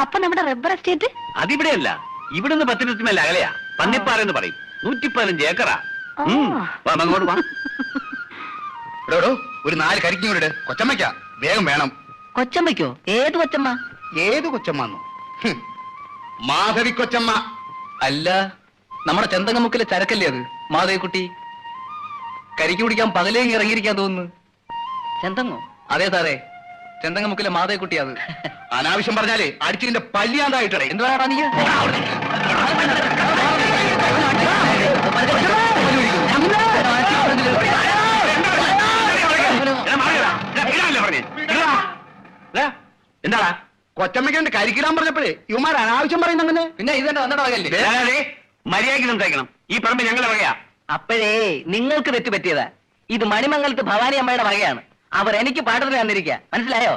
അപ്പൊ നമ്മുടെ rubber estate അതിവിടെയല്ല, ഇവിടുന്ന് 10 മിനിറ്റ് മേലെ അകലെയാ. പന്നിപ്പാറ എന്ന് പറയും. 115 ഏക്കറാ. അങ്ങോട്ട് വാ. ഒരു 4 കരിക്കും കൂടെ കൊച്ചമ്മയ്ക്ക വേഗം വേണം. കൊച്ചമ്മയ്ക്കോ? ഏത് കൊച്ചമ്മ? ഏത് കൊച്ചമ്മന്നോ? മാധവി കൊച്ചമ്മ. അല്ല, നമ്മുടെ ചെന്തങ്ങമുക്കിലെ ചരക്കല്ലേ അത് മാധവിക്കുട്ടി? കരിക്ക് കുടിക്കാൻ പകലേങ്ങി ഇറങ്ങിയിരിക്കാൻ തോന്നുന്നു. ചെന്തങ്ങോ? അതെ സാറേ, ചെന്തങ്ങമുക്കിലെ മാധവിക്കുട്ടി. അത് അനാവശ്യം പറഞ്ഞാലേ അടിച്ചിന്റെ പല്ലിയാണ്ടായിട്ടേ. എന്ത് പറയാടാ നീ? എന്താടാ കൊച്ചമ്മയ്ക്ക് കരിക്കിടാൻ പറഞ്ഞപ്പോഴേ ഇവന്മാർ അനാവശ്യം പറയുന്നങ്ങനെ. പിന്നെ ഇതെന്താ വന്നിടകല്ലേ? മര്യാദയ്ക്ക് സംസാരിക്കണം. ഈ പറമ്പ് ഞങ്ങളുടെ വകയാ. അപ്പോഴേ നിങ്ങൾക്ക് തെറ്റ് പറ്റിയതാ. ഇത് മണിമംഗലത്ത് ഭവാനി അമ്മയുടെ വകയാണ്. അവർ എനിക്ക് പാട്ടത്തിന് തന്നിരിക്കുക, മനസ്സിലായോ?